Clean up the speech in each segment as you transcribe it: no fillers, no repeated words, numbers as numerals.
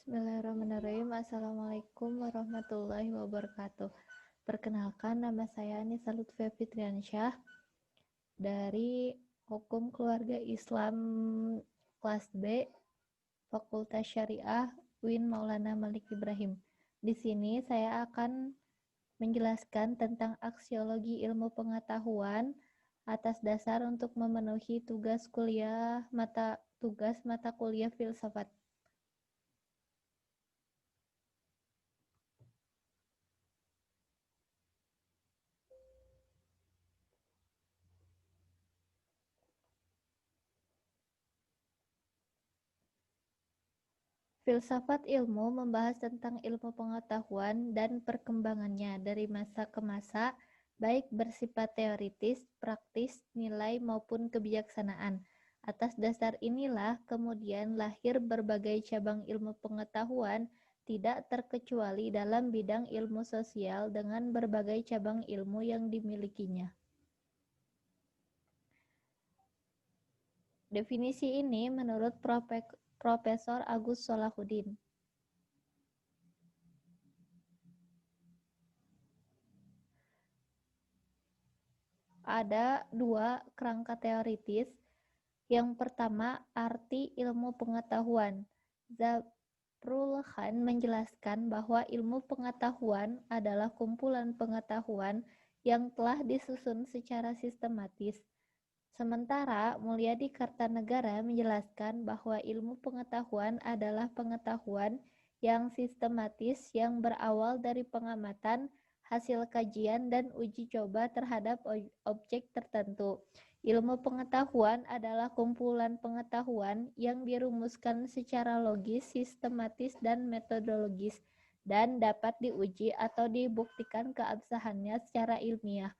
Bismillahirrahmanirrahim. Assalamualaikum warahmatullahi wabarakatuh. Perkenalkan, nama saya Anissa Lutfia Fitriansyah dari Hukum Keluarga Islam kelas B, Fakultas Syariah UIN Maulana Malik Ibrahim. Di sini saya akan menjelaskan tentang aksiologi ilmu pengetahuan atas dasar untuk memenuhi tugas mata kuliah filsafat. Filsafat ilmu membahas tentang ilmu pengetahuan dan perkembangannya dari masa ke masa, baik bersifat teoritis, praktis, nilai maupun kebijaksanaan. Atas dasar inilah kemudian lahir berbagai cabang ilmu pengetahuan, tidak terkecuali dalam bidang ilmu sosial dengan berbagai cabang ilmu yang dimilikinya. Definisi ini menurut Profesor Agus Solahuddin. Ada dua kerangka teoritis. Yang pertama, arti ilmu pengetahuan. Zabrul Khan menjelaskan bahwa ilmu pengetahuan adalah kumpulan pengetahuan yang telah disusun secara sistematis. Sementara Mulyadi Kartanegara menjelaskan bahwa ilmu pengetahuan adalah pengetahuan yang sistematis yang berawal dari pengamatan, hasil kajian, dan uji coba terhadap objek tertentu. Ilmu pengetahuan adalah kumpulan pengetahuan yang dirumuskan secara logis, sistematis, dan metodologis, dan dapat diuji atau dibuktikan keabsahannya secara ilmiah.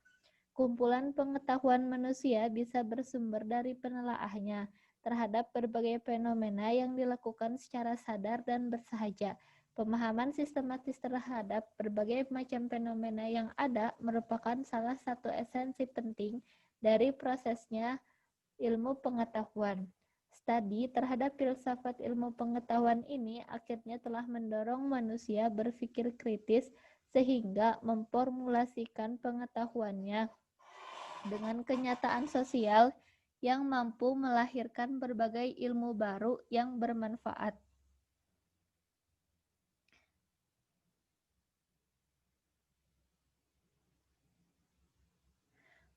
Kumpulan pengetahuan manusia bisa bersumber dari penelaahnya terhadap berbagai fenomena yang dilakukan secara sadar dan bersahaja. Pemahaman sistematis terhadap berbagai macam fenomena yang ada merupakan salah satu esensi penting dari prosesnya ilmu pengetahuan. Studi terhadap filsafat ilmu pengetahuan ini akhirnya telah mendorong manusia berpikir kritis sehingga memformulasikan pengetahuannya dengan kenyataan sosial yang mampu melahirkan berbagai ilmu baru yang bermanfaat.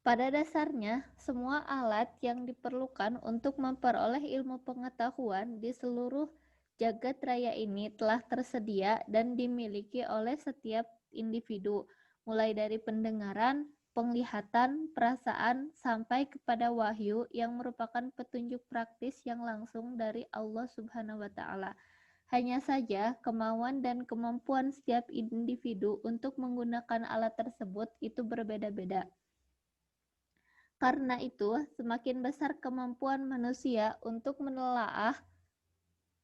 Pada dasarnya, semua alat yang diperlukan untuk memperoleh ilmu pengetahuan di seluruh jagat raya ini telah tersedia dan dimiliki oleh setiap individu, mulai dari pendengaran, penglihatan, perasaan, sampai kepada wahyu yang merupakan petunjuk praktis yang langsung dari Allah Subhanahu wa Ta'ala. Hanya saja, kemauan dan kemampuan setiap individu untuk menggunakan alat tersebut itu berbeda-beda. Karena itu, semakin besar kemampuan manusia untuk menelaah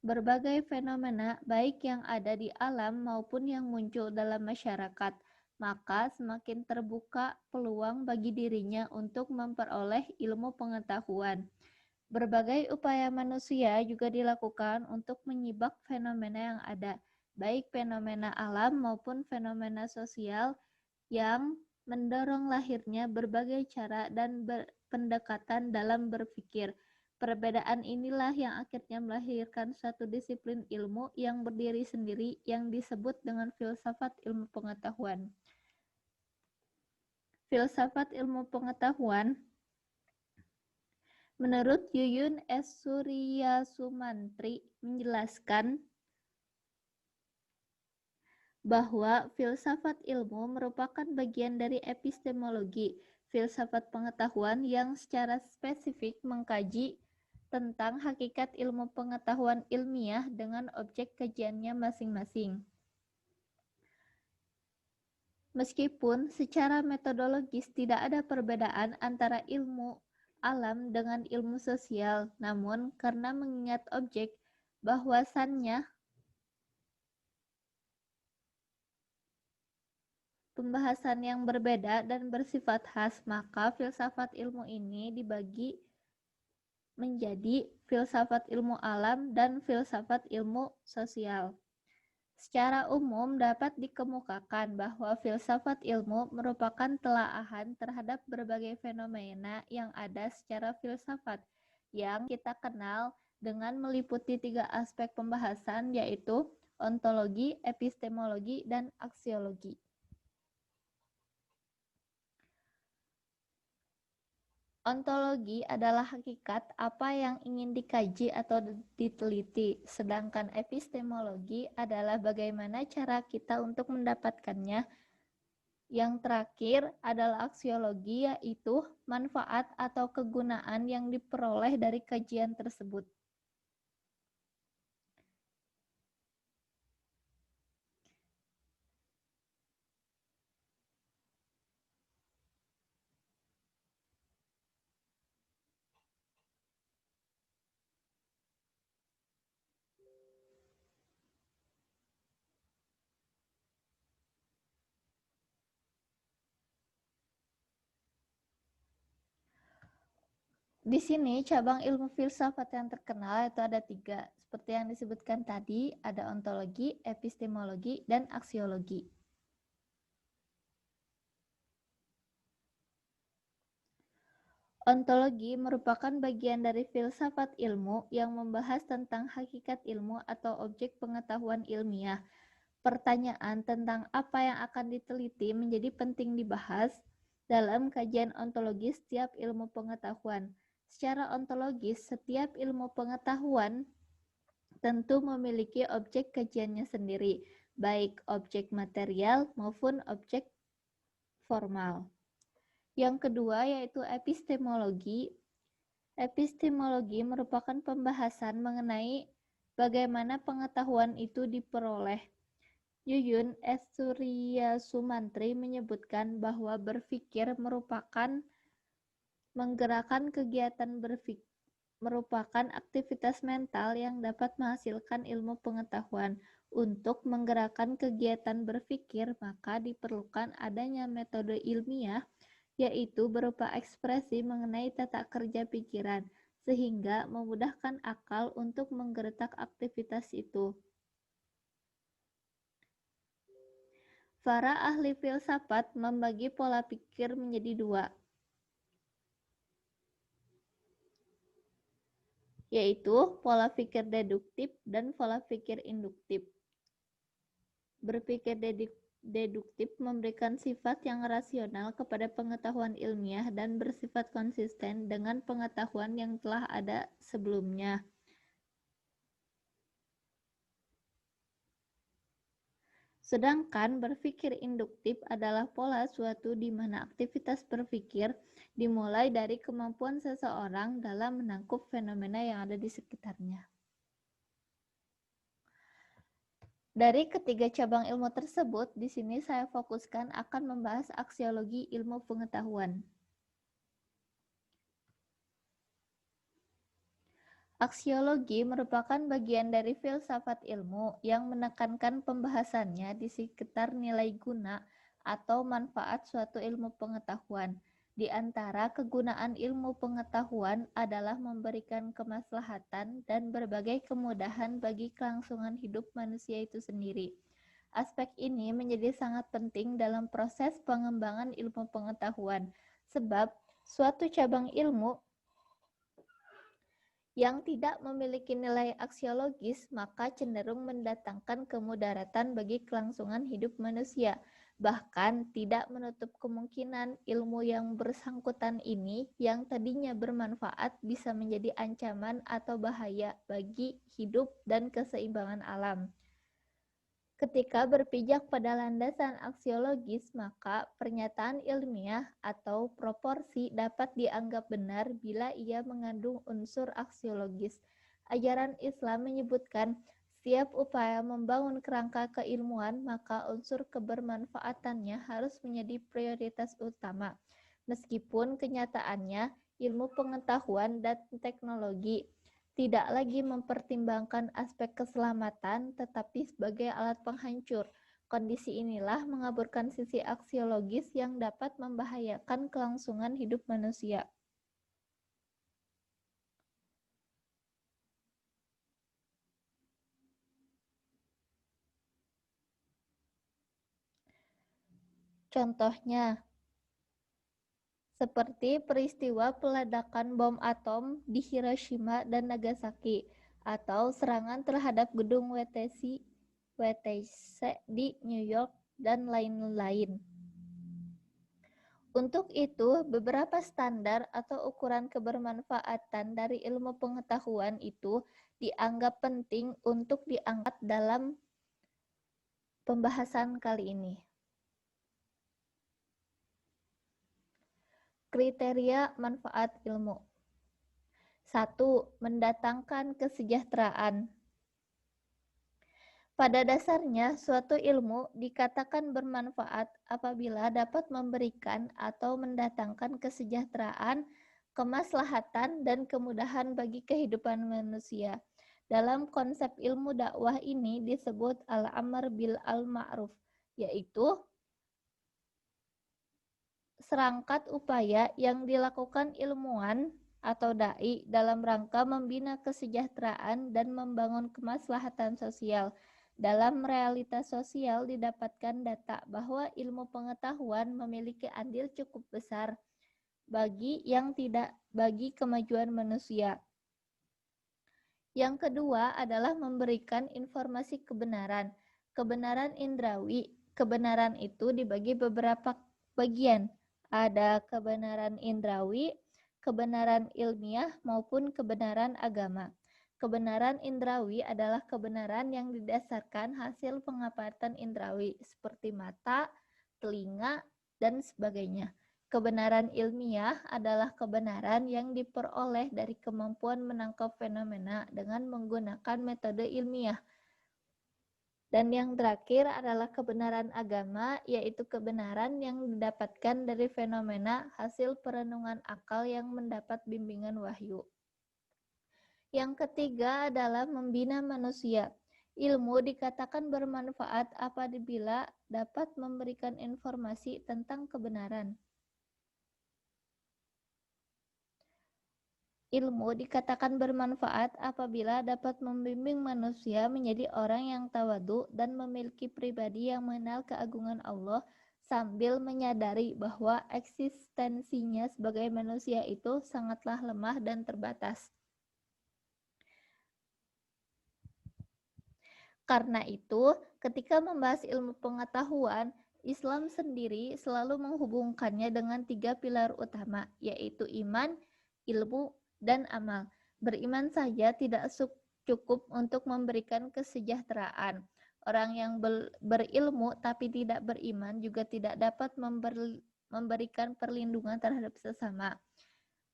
berbagai fenomena baik yang ada di alam maupun yang muncul dalam masyarakat, maka semakin terbuka peluang bagi dirinya untuk memperoleh ilmu pengetahuan. Berbagai upaya manusia juga dilakukan untuk menyibak fenomena yang ada, baik fenomena alam maupun fenomena sosial yang mendorong lahirnya berbagai cara dan pendekatan dalam berpikir. Perbedaan inilah yang akhirnya melahirkan suatu disiplin ilmu yang berdiri sendiri yang disebut dengan filsafat ilmu pengetahuan. Filsafat ilmu pengetahuan menurut Yuyun S. Suryasumantri menjelaskan bahwa filsafat ilmu merupakan bagian dari epistemologi, filsafat pengetahuan yang secara spesifik mengkaji tentang hakikat ilmu pengetahuan ilmiah dengan objek kajiannya masing-masing. Meskipun secara metodologis tidak ada perbedaan antara ilmu alam dengan ilmu sosial, namun karena mengingat objek bahwasannya pembahasan yang berbeda dan bersifat khas, maka filsafat ilmu ini dibagi menjadi filsafat ilmu alam dan filsafat ilmu sosial. Secara umum dapat dikemukakan bahwa filsafat ilmu merupakan telaahan terhadap berbagai fenomena yang ada secara filsafat yang kita kenal dengan meliputi 3 aspek pembahasan, yaitu ontologi, epistemologi, dan aksiologi. Ontologi adalah hakikat apa yang ingin dikaji atau diteliti, sedangkan epistemologi adalah bagaimana cara kita untuk mendapatkannya. Yang terakhir adalah aksiologi, yaitu manfaat atau kegunaan yang diperoleh dari kajian tersebut. Di sini cabang ilmu filsafat yang terkenal itu ada 3. Seperti yang disebutkan tadi, ada ontologi, epistemologi, dan aksiologi. Ontologi merupakan bagian dari filsafat ilmu yang membahas tentang hakikat ilmu atau objek pengetahuan ilmiah. Pertanyaan tentang apa yang akan diteliti menjadi penting dibahas dalam kajian ontologis setiap ilmu pengetahuan. Secara ontologis, setiap ilmu pengetahuan tentu memiliki objek kajiannya sendiri, baik objek material maupun objek formal. Yang kedua yaitu epistemologi. Epistemologi merupakan pembahasan mengenai bagaimana pengetahuan itu diperoleh. Yuyun S. Suryasumantri menyebutkan bahwa berpikir merupakan menggerakkan kegiatan berpikir, merupakan aktivitas mental yang dapat menghasilkan ilmu pengetahuan. Untuk menggerakkan kegiatan berpikir, maka diperlukan adanya metode ilmiah, yaitu berupa ekspresi mengenai tata kerja pikiran, sehingga memudahkan akal untuk menggerak aktivitas itu. Para ahli filsafat membagi pola pikir menjadi 2, yaitu pola pikir deduktif dan pola pikir induktif. Berpikir deduktif memberikan sifat yang rasional kepada pengetahuan ilmiah dan bersifat konsisten dengan pengetahuan yang telah ada sebelumnya. Sedangkan berpikir induktif adalah pola suatu di mana aktivitas berpikir dimulai dari kemampuan seseorang dalam menangkap fenomena yang ada di sekitarnya. Dari ketiga cabang ilmu tersebut, di sini saya fokuskan akan membahas aksiologi ilmu pengetahuan. Aksiologi merupakan bagian dari filsafat ilmu yang menekankan pembahasannya di sekitar nilai guna atau manfaat suatu ilmu pengetahuan. Di antara kegunaan ilmu pengetahuan adalah memberikan kemaslahatan dan berbagai kemudahan bagi kelangsungan hidup manusia itu sendiri. Aspek ini menjadi sangat penting dalam proses pengembangan ilmu pengetahuan, sebab suatu cabang ilmu yang tidak memiliki nilai aksiologis maka cenderung mendatangkan kemudaratan bagi kelangsungan hidup manusia. Bahkan tidak menutup kemungkinan ilmu yang bersangkutan ini yang tadinya bermanfaat bisa menjadi ancaman atau bahaya bagi hidup dan keseimbangan alam. Ketika berpijak pada landasan aksiologis, maka pernyataan ilmiah atau proporsi dapat dianggap benar bila ia mengandung unsur aksiologis. Ajaran Islam menyebutkan setiap upaya membangun kerangka keilmuan, maka unsur kebermanfaatannya harus menjadi prioritas utama. Meskipun kenyataannya ilmu pengetahuan dan teknologi tidak lagi mempertimbangkan aspek keselamatan, tetapi sebagai alat penghancur. Kondisi inilah mengaburkan sisi aksiologis yang dapat membahayakan kelangsungan hidup manusia. Contohnya, seperti peristiwa peledakan bom atom di Hiroshima dan Nagasaki, atau serangan terhadap gedung WTC di New York, dan lain-lain. Untuk itu, beberapa standar atau ukuran kebermanfaatan dari ilmu pengetahuan itu dianggap penting untuk diangkat dalam pembahasan kali ini. Kriteria manfaat ilmu. 1. Mendatangkan kesejahteraan. Pada dasarnya, suatu ilmu dikatakan bermanfaat apabila dapat memberikan atau mendatangkan kesejahteraan, kemaslahatan, dan kemudahan bagi kehidupan manusia. Dalam konsep ilmu dakwah ini disebut al-amr bil al-ma'ruf, yaitu serangkat upaya yang dilakukan ilmuwan atau dai dalam rangka membina kesejahteraan dan membangun kemaslahatan sosial. Dalam realitas sosial didapatkan data bahwa ilmu pengetahuan memiliki andil cukup besar bagi kemajuan manusia. Yang kedua adalah memberikan informasi kebenaran. Kebenaran indrawi. Kebenaran itu dibagi beberapa bagian. Ada kebenaran indrawi, kebenaran ilmiah, maupun kebenaran agama. Kebenaran indrawi adalah kebenaran yang didasarkan hasil pengamatan indrawi seperti mata, telinga, dan sebagainya. Kebenaran ilmiah adalah kebenaran yang diperoleh dari kemampuan menangkap fenomena dengan menggunakan metode ilmiah. Dan yang terakhir adalah kebenaran agama, yaitu kebenaran yang didapatkan dari fenomena hasil perenungan akal yang mendapat bimbingan wahyu. Yang ketiga adalah membina manusia. Ilmu dikatakan bermanfaat apabila dapat memberikan informasi tentang kebenaran. Ilmu dikatakan bermanfaat apabila dapat membimbing manusia menjadi orang yang tawadu dan memiliki pribadi yang mengenal keagungan Allah sambil menyadari bahwa eksistensinya sebagai manusia itu sangatlah lemah dan terbatas. Karena itu, ketika membahas ilmu pengetahuan, Islam sendiri selalu menghubungkannya dengan 3 pilar utama, yaitu iman, ilmu, dan amal. Beriman saja tidak cukup untuk memberikan kesejahteraan. Orang yang berilmu tapi tidak beriman juga tidak dapat memberikan perlindungan terhadap sesama.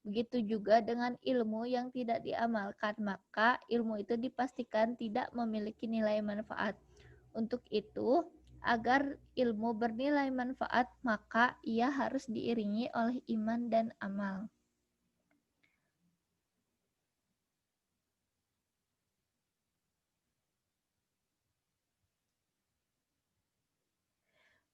Begitu juga dengan ilmu yang tidak diamalkan, maka ilmu itu dipastikan tidak memiliki nilai manfaat. Untuk itu, agar ilmu bernilai manfaat, maka ia harus diiringi oleh iman dan amal.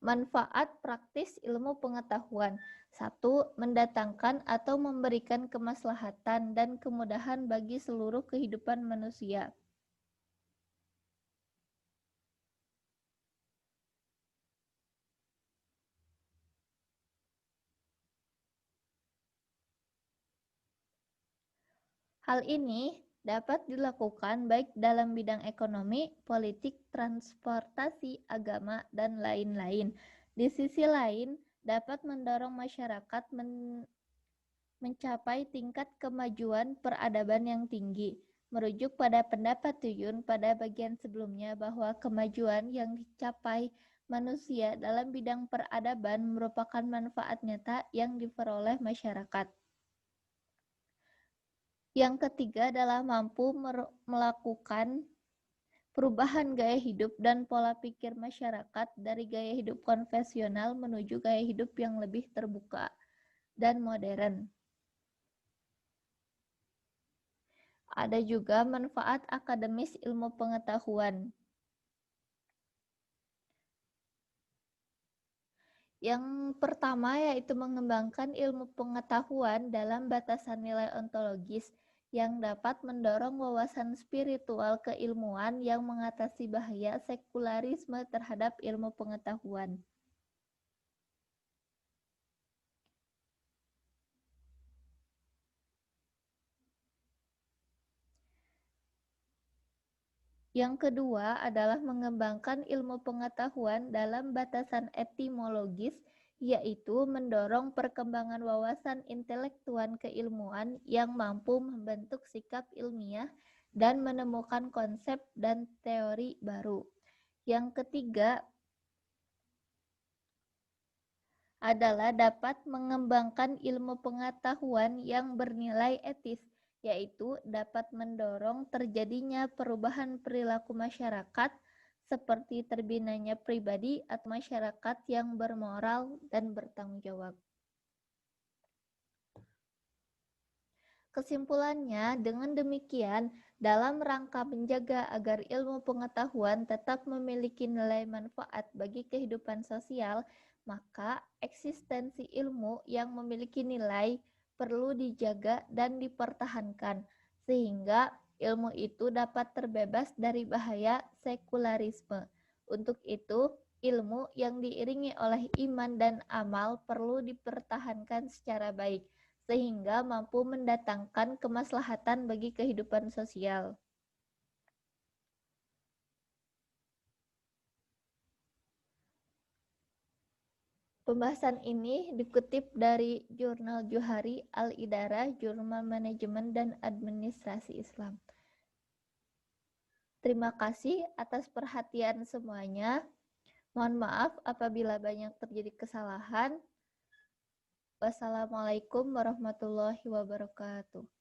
Manfaat praktis ilmu pengetahuan. 1. Mendatangkan atau memberikan kemaslahatan dan kemudahan bagi seluruh kehidupan manusia. Hal ini dapat dilakukan baik dalam bidang ekonomi, politik, transportasi, agama, dan lain-lain. Di sisi lain, dapat mendorong masyarakat mencapai tingkat kemajuan peradaban yang tinggi. Merujuk pada pendapat Tuyun pada bagian sebelumnya bahwa kemajuan yang dicapai manusia dalam bidang peradaban merupakan manfaat nyata yang diperoleh masyarakat. Yang ketiga adalah mampu melakukan perubahan gaya hidup dan pola pikir masyarakat dari gaya hidup konvensional menuju gaya hidup yang lebih terbuka dan modern. Ada juga manfaat akademis ilmu pengetahuan. Yang pertama yaitu mengembangkan ilmu pengetahuan dalam batasan nilai ontologis yang dapat mendorong wawasan spiritual keilmuan yang mengatasi bahaya sekularisme terhadap ilmu pengetahuan. Yang kedua adalah mengembangkan ilmu pengetahuan dalam batasan etimologis, yaitu mendorong perkembangan wawasan intelektual keilmuan yang mampu membentuk sikap ilmiah dan menemukan konsep dan teori baru. Yang ketiga adalah dapat mengembangkan ilmu pengetahuan yang bernilai etis, yaitu dapat mendorong terjadinya perubahan perilaku masyarakat seperti terbinanya pribadi atau masyarakat yang bermoral dan bertanggung jawab. Kesimpulannya, dengan demikian, dalam rangka menjaga agar ilmu pengetahuan tetap memiliki nilai manfaat bagi kehidupan sosial, maka eksistensi ilmu yang memiliki nilai perlu dijaga dan dipertahankan, sehingga ilmu itu dapat terbebas dari bahaya sekularisme. Untuk itu, ilmu yang diiringi oleh iman dan amal perlu dipertahankan secara baik, sehingga mampu mendatangkan kemaslahatan bagi kehidupan sosial. Pembahasan ini dikutip dari Jurnal Johari Al-Idarah, Jurnal Manajemen dan Administrasi Islam. Terima kasih atas perhatian semuanya. Mohon maaf apabila banyak terjadi kesalahan. Wassalamualaikum warahmatullahi wabarakatuh.